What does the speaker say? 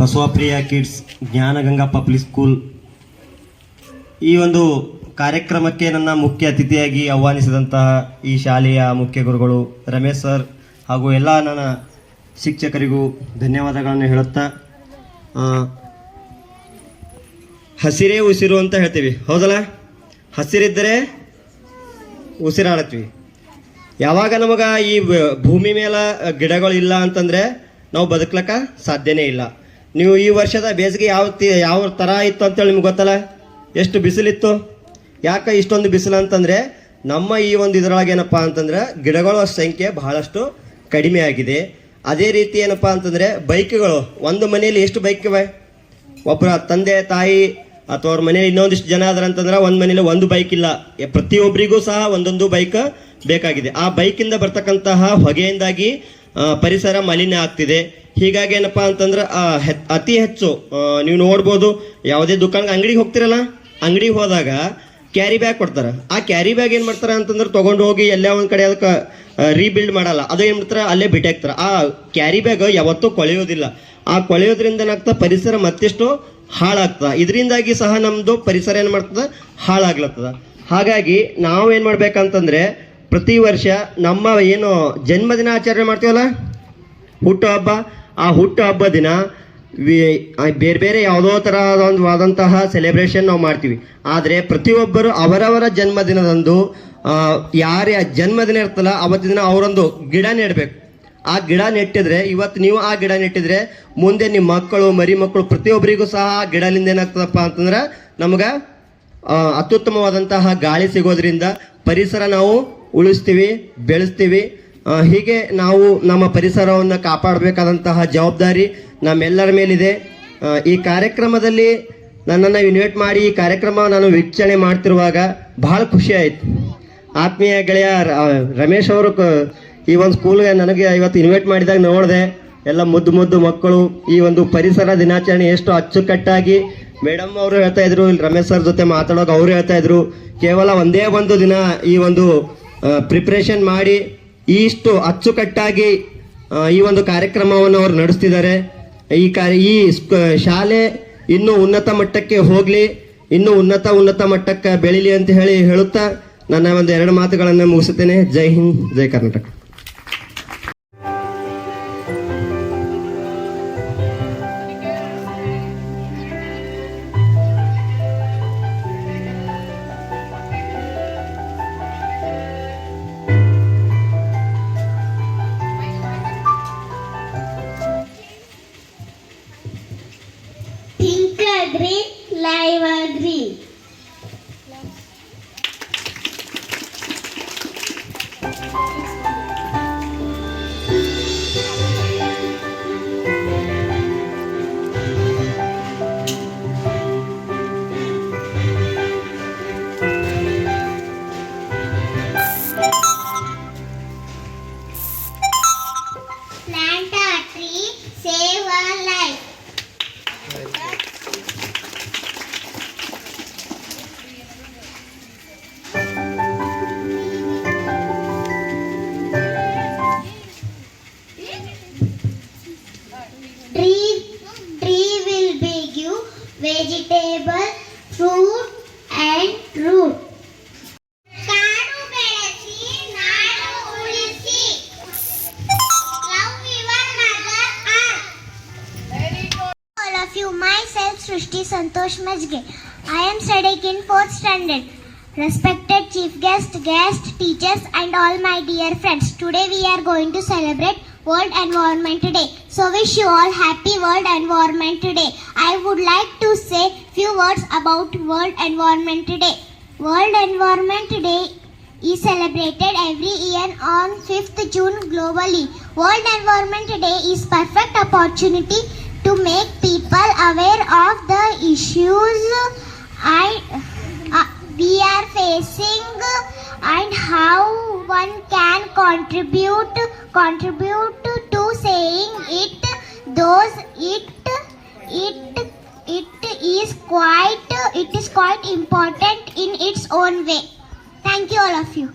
Basavapriya kids Jnanaganga public school ಈ ಒಂದು ಕಾರ್ಯಕ್ರಮಕ್ಕೆ ನನ್ನ ಮುಖ್ಯ ಅತಿಥಿಯಾಗಿ ಆಹ್ವಾನಿಸಿದಂತಹ ಈ ಶಾಲೆಯ ಮುಖ್ಯ ಗುರುಗಳು ರಮೇಶ್ ಸರ್ ಹಾಗೂ ಎಲ್ಲ ನನ್ನ ಶಿಕ್ಷಕರಿಗೂ ಧನ್ಯವಾದಗಳನ್ನು ಹೇಳುತ್ತಾ, ಹಸಿರೇ ಉಸಿರು ಅಂತ ಹೇಳ್ತೀವಿ, ಹೌದಲ್ಲ? ಹಸಿರಿದ್ದರೆ ಉಸಿರಾಡತ್ವಿ. ಯಾವಾಗ ನಮಗೆ ಈ ಭೂಮಿ ಮೇಲೆ ಗಿಡಗಳು ಇಲ್ಲ ಅಂತಂದರೆ ನಾವು ಬದುಕ್ಲಕ್ಕ ಸಾಧ್ಯನೇ ಇಲ್ಲ. ನೀವು ಈ ವರ್ಷದ ಬೇಸಿಗೆ ಯಾವ ಥರ ಇತ್ತು ಅಂತೇಳಿ ನಿಮ್ಗೆ ಗೊತ್ತಲ್ಲ? ಎಷ್ಟು ಬಿಸಿಲಿತ್ತು. ಯಾಕೆ ಇಷ್ಟೊಂದು ಬಿಸಿಲು ಅಂತಂದರೆ ನಮ್ಮ ಈ ಒಂದು ಇದರೊಳಗೆ ಏನಪ್ಪ ಅಂತಂದ್ರೆ ಗಿಡಗಳ ಸಂಖ್ಯೆ ಬಹಳಷ್ಟು ಕಡಿಮೆ ಆಗಿದೆ. ಅದೇ ರೀತಿ ಏನಪ್ಪ ಅಂತಂದರೆ ಬೈಕ್ಗಳು, ಒಂದು ಮನೆಯಲ್ಲಿ ಎಷ್ಟು ಬೈಕ್ ಇವೆ? ಒಬ್ಬರ ತಂದೆ ತಾಯಿ ಅಥವಾ ಅವ್ರ ಮನೇಲಿ ಇನ್ನೊಂದಿಷ್ಟು ಜನ ಆದ್ರೆ ಅಂತಂದ್ರೆ ಒಂದು ಮನೇಲಿ ಒಂದು ಬೈಕ್ ಇಲ್ಲ, ಪ್ರತಿಯೊಬ್ಬರಿಗೂ ಸಹ ಒಂದೊಂದು ಬೈಕ್ ಬೇಕಾಗಿದೆ. ಆ ಬೈಕಿಂದ ಬರ್ತಕ್ಕಂತಹ ಹೊಗೆಯಿಂದಾಗಿ ಪರಿಸರ ಮಾಲಿನ್ಯ ಆಗ್ತಿದೆ. ಹೀಗಾಗಿ ಏನಪ್ಪಾ ಅಂತಂದ್ರೆ ಅತಿ ಹೆಚ್ಚು ನೀವು ನೋಡ್ಬೋದು, ಯಾವುದೇ ದುಕಾನ್ಗೆ ಅಂಗಡಿಗೆ ಹೋಗ್ತಿರಲ್ಲ, ಅಂಗಡಿಗೆ ಹೋದಾಗ ಕ್ಯಾರಿ ಬ್ಯಾಗ್ ಕೊಡ್ತಾರೆ. ಆ ಕ್ಯಾರಿ ಬ್ಯಾಗ್ ಏನು ಮಾಡ್ತಾರೆ ಅಂತಂದ್ರೆ ತೊಗೊಂಡು ಹೋಗಿ ಎಲ್ಲೇ ಒಂದು ಕಡೆ ಅದಕ್ಕೆ ರೀಬಿಲ್ಡ್ ಮಾಡಲ್ಲ, ಅದು ಏನು ಮಾಡ್ತಾರೆ ಅಲ್ಲೇ ಬಿಟ್ಟಾಕ್ತಾರೆ. ಆ ಕ್ಯಾರಿ ಬ್ಯಾಗ್ ಯಾವತ್ತೂ ಕೊಳೆಯೋದಿಲ್ಲ. ಆ ಕೊಳೆಯೋದ್ರಿಂದ ಏನಾಗ್ತದೆ, ಪರಿಸರ ಮತ್ತೆಷ್ಟು ಹಾಳಾಗ್ತದೆ. ಇದರಿಂದಾಗಿ ಸಹ ನಮ್ಮದು ಪರಿಸರ ಏನು ಮಾಡ್ತದೆ, ಹಾಳಾಗ್ಲತ್ತದ. ಹಾಗಾಗಿ ನಾವು ಏನು ಮಾಡ್ಬೇಕಂತಂದ್ರೆ ಪ್ರತಿ ವರ್ಷ ನಮ್ಮ ಏನು ಜನ್ಮದಿನ ಆಚರಣೆ ಮಾಡ್ತೀವಲ್ಲ, ಹುಟ್ಟುಹಬ್ಬ, ಆ ಹುಟ್ಟುಹಬ್ಬ ದಿನ ಬೇರೆ ಬೇರೆ ಯಾವುದೋ ಥರವಾದಂತಹ ಸೆಲೆಬ್ರೇಷನ್ ನಾವು ಮಾಡ್ತೀವಿ. ಆದರೆ ಪ್ರತಿಯೊಬ್ಬರು ಅವರವರ ಜನ್ಮದಿನದಂದು ಯಾರ ಜನ್ಮದಿನ ಇರ್ತಲ್ಲ ಅವತ್ತಿನ ದಿನ ಅವರೊಂದು ಗಿಡ ನೆಡಬೇಕು. ಆ ಗಿಡ ನೆಟ್ಟಿದ್ರೆ, ಇವತ್ತು ನೀವು ಆ ಗಿಡ ನೆಟ್ಟಿದ್ರೆ ಮುಂದೆ ನಿಮ್ಮ ಮಕ್ಕಳು ಮರಿ ಮಕ್ಕಳು ಪ್ರತಿಯೊಬ್ಬರಿಗೂ ಸಹ ಆ ಗಿಡಲಿಂದ ಏನಾಗ್ತದಪ್ಪ ಅಂತಂದ್ರೆ ನಮ್ಗೆ ಅತ್ಯುತ್ತಮವಾದಂತಹ ಗಾಳಿ ಸಿಗೋದ್ರಿಂದ ಪರಿಸರ ನಾವು ಉಳಿಸ್ತೀವಿ, ಬೆಳೆಸ್ತೀವಿ. ಹೀಗೆ ನಾವು ನಮ್ಮ ಪರಿಸರವನ್ನು ಕಾಪಾಡಬೇಕಾದಂತಹ ಜವಾಬ್ದಾರಿ ನಮ್ಮೆಲ್ಲರ ಮೇಲಿದೆ. ಈ ಕಾರ್ಯಕ್ರಮದಲ್ಲಿ ನನ್ನನ್ನು ಇನ್ವೈಟ್ ಮಾಡಿ ಈ ಕಾರ್ಯಕ್ರಮ ನಾನು ವೀಕ್ಷಣೆ ಮಾಡ್ತಿರುವಾಗ ಬಹಳ ಖುಷಿ ಆಯಿತು. ಆತ್ಮೀಯ ಗೆಳೆಯ ರಮೇಶ್ ಅವರು ಈ ಒಂದು ಸ್ಕೂಲ್ಗೆ ನನಗೆ ಇವತ್ತು ಇನ್ವೈಟ್ ಮಾಡಿದಾಗ ನೋಡಿದೆ, ಎಲ್ಲ ಮುದ್ದು ಮುದ್ದು ಮಕ್ಕಳು. ಈ ಒಂದು ಪರಿಸರ ದಿನಾಚರಣೆ ಎಷ್ಟು ಅಚ್ಚುಕಟ್ಟಾಗಿ ಮೇಡಮ್ ಅವರು ಹೇಳ್ತಾ ಇದ್ರು, ಇಲ್ಲಿ ರಮೇಶ್ ಸರ್ ಜೊತೆ ಮಾತಾಡೋಕೆ ಅವರು ಹೇಳ್ತಾ ಇದ್ರು, ಕೇವಲ ಒಂದೇ ಒಂದು ದಿನ ಈ ಒಂದು ಪ್ರಿಪ್ರೇಷನ್ ಮಾಡಿ ಇಷ್ಟು ಅಚ್ಚುಕಟ್ಟಾಗಿ ಈ ಒಂದು ಕಾರ್ಯಕ್ರಮವನ್ನು ಅವರು ನಡೆಸ್ತಿದ್ದಾರೆ. ಈ ಶಾಲೆ ಇನ್ನೂ ಉನ್ನತ ಮಟ್ಟಕ್ಕೆ ಹೋಗಲಿ, ಇನ್ನೂ ಉನ್ನತ ಮಟ್ಟಕ್ಕೆ ಬೆಳೀಲಿ ಅಂತ ಹೇಳುತ್ತಾ ನನ್ನ ಒಂದು 2 ಮಾತುಗಳನ್ನು ಮುಗಿಸುತ್ತೇನೆ. ಜೈ ಹಿಂದ್, ಜೈ Karnataka. Think green, live green. Plant a tree, save a life. Tree will give you vegetable, fruit and root. ಕಾಡು ಬೆಳೆಸಿ ನಾಡು ಉಳಿಸಿ. Love your mother earth. All of you, myself Srushti Santosh Majge. I am studying in 4th standard. Respected chief guest, teachers and all my dear friends. Today we are going to celebrate World Environment Day. So wish you all happy World Environment Day. I would like to say few words about World Environment Day. World Environment Day is celebrated every year on 5th June globally. World Environment Day is perfect opportunity to make people aware of the issues we are facing and how one can contribute to saying it, those it is quite important in its own way. Thank you all of you.